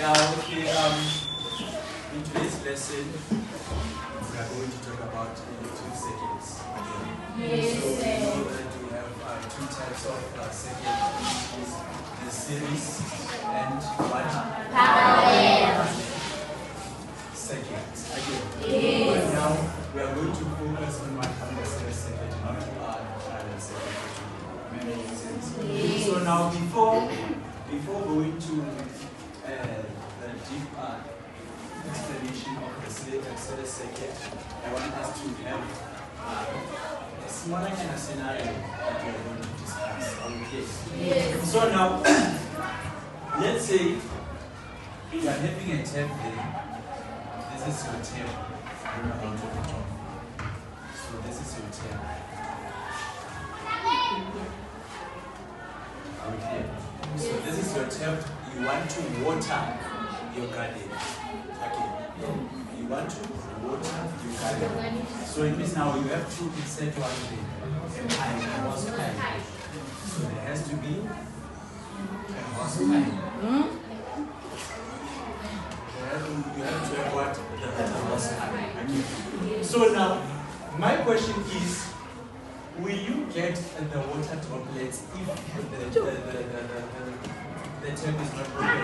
In today's lesson, we are going to talk about electric circuits. Yes, so we know that we have two types of circuits, which is the series and what? Parallel circuits. Again. Yes. But now we are going to focus on what the series circuit, not parallel circuit. Making sense? Yes. So now before going to the deep explanation of the series circuit, I want us to have a smaller kind of scenario that we are going to discuss. Okay. Yes. So now, let's say you are having a tap there. This is your tap. I don't know how to put it off. So this is your tap. Okay. So this is your tap. You want to water your garden. Okay. You want to water your garden. So it means now you have to insert one thing. A pipe, a hose pipe. So there has to be a hose pipe. You have to have what? The hose pipe. Okay. So now, my question is, will you get the water droplets if the tap is not open?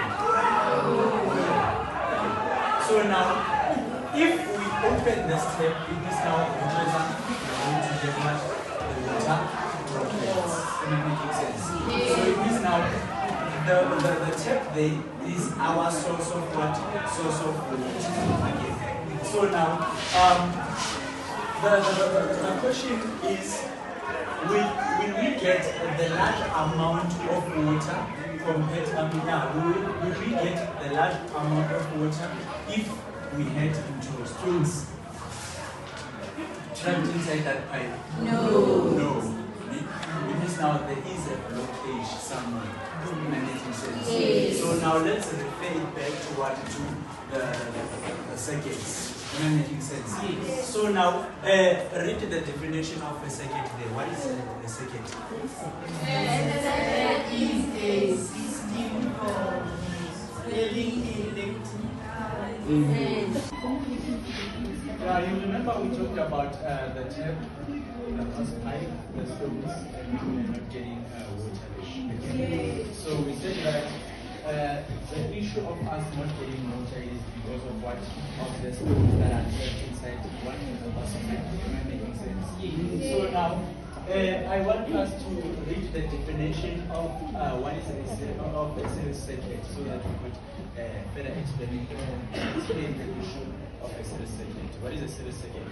So now, if we open this tap, it is now going to get what? The water droplets. Am I making sense? So it means now the tap there is our source of what? Source of water. Okay. So now the question is, will we get the large amount of water compared to will we get the large amount of water if we head into strings trapped inside that pipe? No. It means now there is a blockage somewhere. Am I making sense? Yes. So now let's refer it back to what? To the circuits. Am I making sense? Yes. So now read the definition of a circuit there. What is a circuit? A circuit is a system for spreading You remember we talked about the tap, the hose pipe, the stones, and we were not getting water. So we said that the issue of us not getting water is because of what? Of the stones that are trapped inside one of the hose pipe. Am I making sense? So now, I want us to read the definition of what is a series circuit so that we could better explain the issue of a series circuit. What is a series circuit?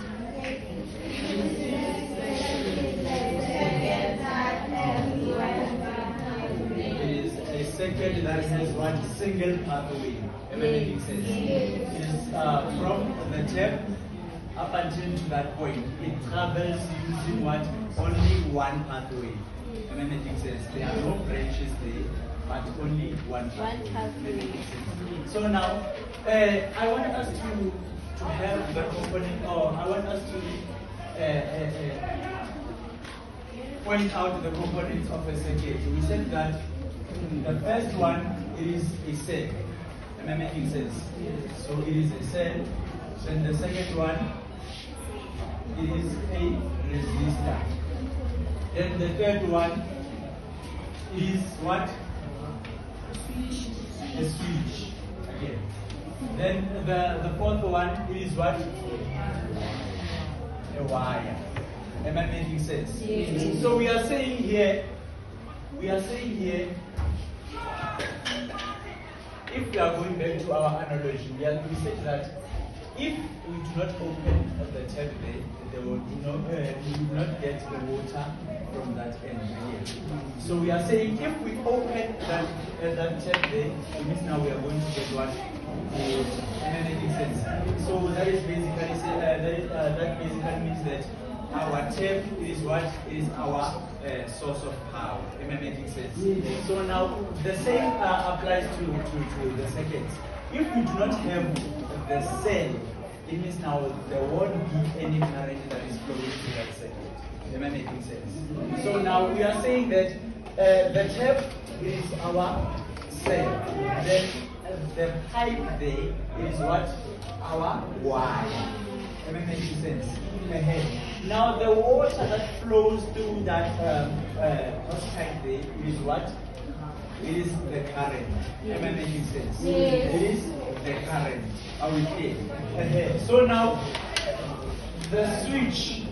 It is a circuit that has one single pathway. Am I making sense? It is from the tap up until to that point. It travels using what? Only one pathway. Am I making sense? There are no branches there, but only one pathway. So now, I want us to have the component, or I want us to point out the components of a circuit. We said that the first one is a cell. Am I making sense? So it is a cell. Then the second one is a resistor. Then the third one is what? A switch. Again. Then the fourth one is what? A wire. Am I making sense? Yes. So we are saying here, if we are going back to our analogy, we said that if we do not open the tap there will not get the water from that end here. So we are saying if we open that tap there, it means now we are going to get what? Water. Am I making sense? So that is basically that basically means that our tap is what is our source of power. Am I making sense? Yes. So now the same applies to the circuits. If we do not have the cell, it means now there won't be any current that is flowing through that circuit. Am I making sense? So now we are saying that the tap is our cell. Then the pipe there is what? Our Y. Am I making sense? Now the water that flows through that hose pipe there is what? It is the current. Am I making sense? Yes. It is the current. Are we clear? So now the switch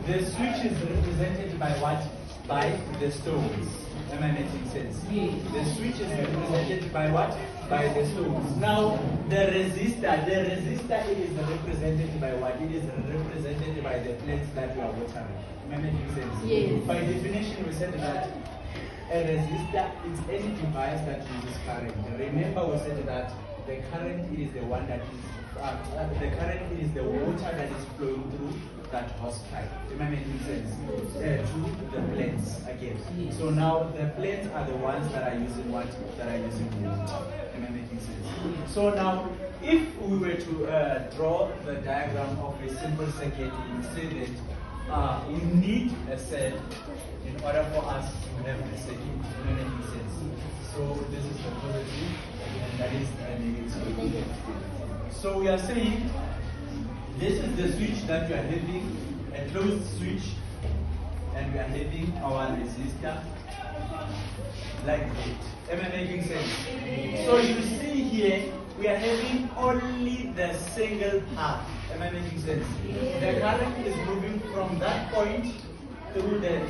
is represented by what? By the stones. Am I making sense? The switch is represented by what? By the stones. Now the resistor it is represented by what? It is represented by the plants that we are watering. Am I making sense? Yes. By definition, we said that a resistor is any device that uses current. Remember, we said that the current is the one that is the current is the water that is flowing through that hose pipe. Am I making sense? To the plants again. So now the plants are the ones that are using what? That are using water. Am I making sense? So now, if we were to draw the diagram of a simple circuit, we would say that we need a cell in order for us to have a circuit. Am I making sense? So this is the positive, and that is the negative. So we are saying this is the switch that we are having, a closed switch, and we are having our resistor like that. Am I making sense? So you see here, we are having only the single path. Am I making sense? The current is moving from that point through the